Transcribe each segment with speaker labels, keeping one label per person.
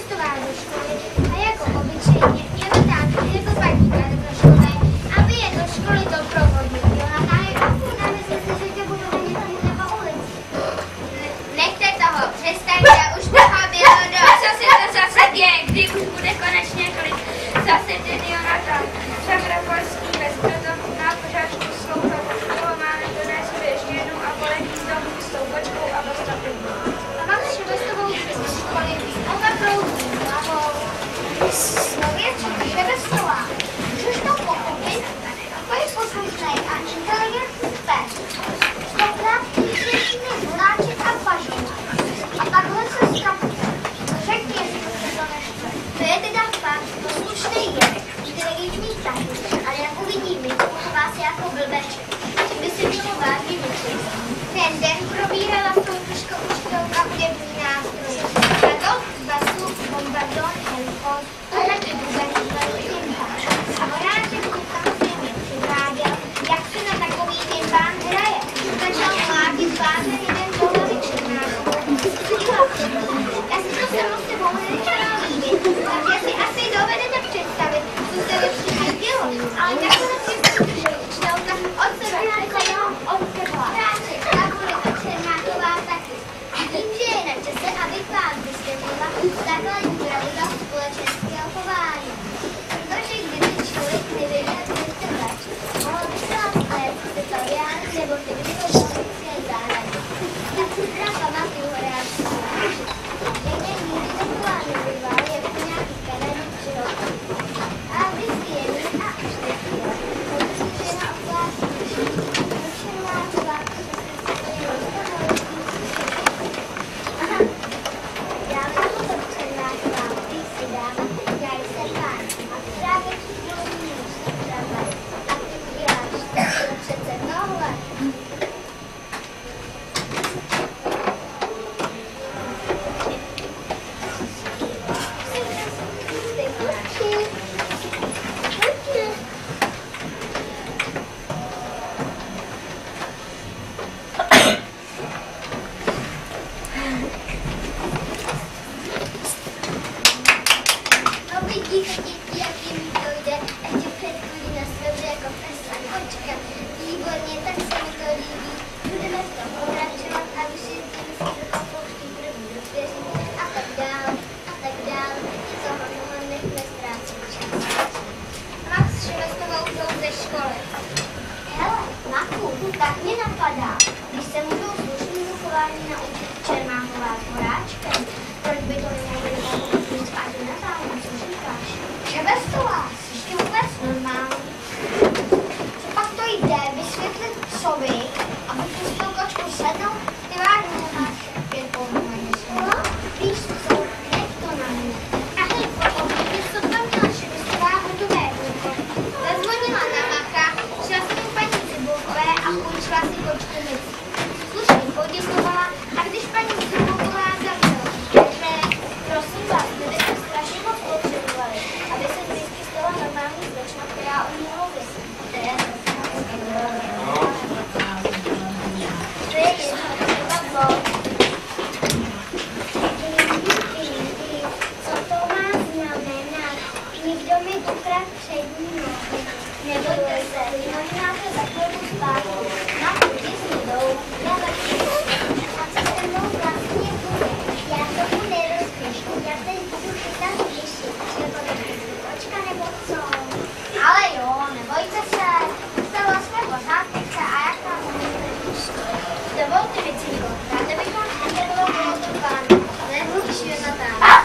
Speaker 1: cestoval do školy a jako obyčejně Jonatán jako paníka do školy, aby je do školy doprovodil. Jonatán je na mysli, že tě budu hodit někde po ulici.
Speaker 2: Nechte toho, přestaňte, už toho bylo dost, co se to zase děje, kdy už bude konečně klid. Zase ten Jonatán, však Raporský bezproto na pořádku slouchat. Toho máme donést ještě jednou a poletí z domu s tou kočkou a postupem.
Speaker 1: A mám Šebestovou z školy, ona proudí hlavou. Slověčka Šebestová, můžeš to pochopit? Takový poslušnej a inteligentní pes. Stokrát píšečný Horáček a Pažina. A takhle se staví. Řekni, jestli to se to neštve. To je teda fakt poslušnej Jirek, inteligentní taky, ale jak uvidím, chová se jako blbeček. Tím by se mělo vážit vyčit. Ten den probírala soutěžko učitelka hudební nástroje. Fagot, basu, bombardon, helkos, a taky bubený velkým. A Horáček si samozřejmě přiváděl, jak se na takový timbán hraje. Začal mlátit blázen jeden do hlavy Černákovou. Já si to samo sebou nechtěla líbit, takže si asi dovedete představit, co se lepší nedělo. Ale nakonec si udržel učitelka od sebe, a jenom od sebe. Horáček, Kákovi a Černáková taky. Tím, že je na čase, abych vám vysvětlila základní pravidla společenského chování. Protože kdyby člověk nevěděl, že jste mladší, mohl by se vám plést tutoriály nebo technické záhrady. Tak si teda pamatuju Horáčku. Někde nikdy taková nebyla, je to nějaký kamenný přirod. A vždycky je mít a štěstí. Protože si žena oblásí duši, rušená dva, aha, dáme potom Černáková, když si dáma, já jsem pán. A právě připomínu, že třeba, a ty uděláš, to přece tohle. No vidíš, děti, jak jim to jde, ještě před chvílí na sebe jako pes a kočka. Výborně, tak se mi to líbí. Budeme to pokračovat a vysvětlím si trochu pouští první rozvěří a tak dál, a tak dál. Něco hodnoho nechme ztrácet čas. Max s Šebestovou jdou ze školy. Hele, Maku, tak mě napadá, když se můžou slušnému chování naučit Čermáková s Horáčkem, proč by to nemohli být spát na támu, co říkáš? Šebestová, jsi ti vůbec normální? Co pak to jde vysvětlit psovi, aby tu s tou kočkou sednou? Ty vážně nemáš pět pohodlně slovo? Víš co, nech to na mě. A hej, po obědě, co tam měla Šebestová hotové ruko? Zazvonila na Macha, šla s ním paní Cibulkové a půjčila si kočku myc. Slušně poděkovala a když paní Cibulková zavřela, že prosím vás, kdybyste strašně moc potřebovali, aby se vždycky stala normální slečna, která o ní mluví. To je co to má znamenat? Nikdo mi ukradl přední nohy. Nebojte se, možná to za chvilku zpátky. Na půjdi s jdou, já taky. A co se mnou vlastně bude? Já tomu nerozumím. Já teď budu chytat myši. Jako takový kočka nebo co? Ale jo, nebojte se. Stala jsme pořád pěkce a jak nám můžete říct? Dovolte mi, Cinko, ráda bych vám intervalovala to pánu. Nemluvíš, Jonatán.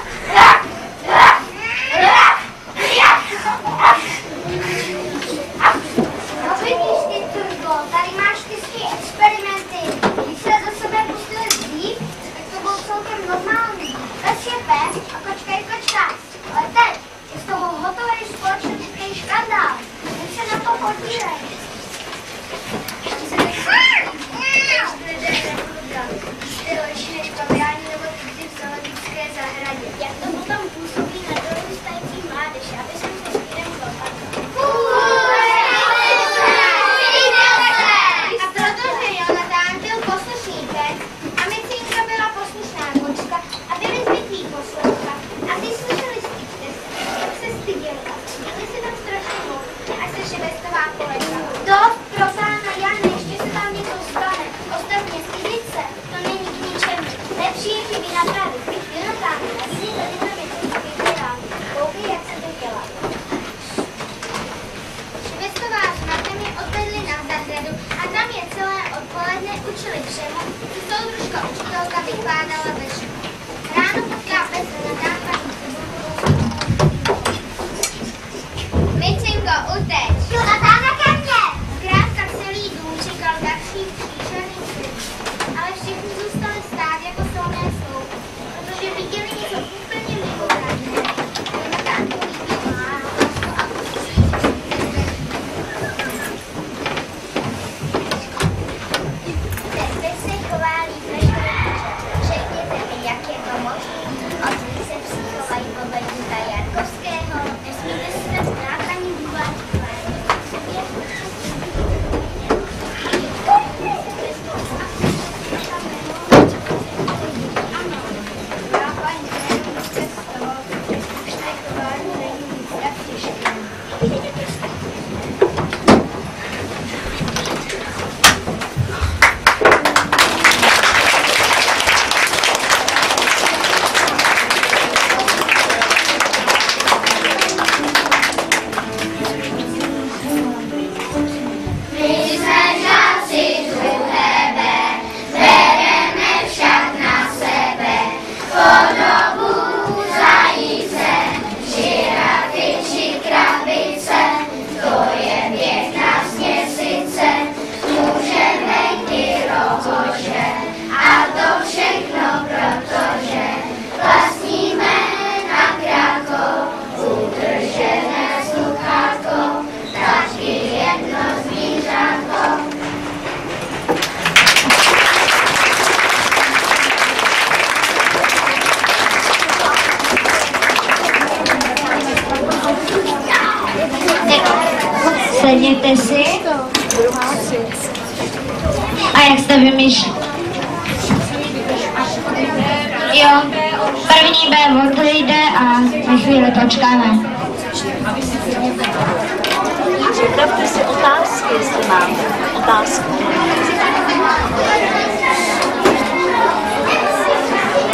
Speaker 1: No vidíš ty, Turko, tady máš ty svý experimenty. Když se za sebe pustili dřív, tak to bylo celkem normální. Pes je pes a kočka je kočka. Ale teď je z toho hotový společenský škandál. Teď se na to podívej. Ještě se ty lepší než pavilání nebo ty v zoologické zahradě. Jak to potom působí na dorůstající mládež, aby jsem se s Jirem a protože Jonatán byl poslušný pes a Micinka byla poslušná kočka a byli zvyklí poslouchat a ty chyby napravit. Jonatán, asi to tyto věci vybírám. Koukej, jak se to dělá. Švestová s Martem je odvedli na zahradu a tam je celé odpoledne učili všemu, co soudružka učitelka vykládala ve škole. Ráno potká Petr Natánka. Micinko, uteč! Jonatána ke mně! Zkrátka celý dům čekal další příšerný svět, ale všichni zůstali stát jako solné sloup, protože viděli něco úplně mimořádného. Jonatánku líbí málo a Teď se chová líp než řekněte mi, jak je to možné. Od nich se přichovají podle Duta Jarkovského. Nesmíte si nás brát ani důvat.
Speaker 3: Sedněte si. A jak jste vymýšleli? Jo, první B odejde a na chvíli počkáme.
Speaker 4: Připravte si otázky, jestli máte otázky.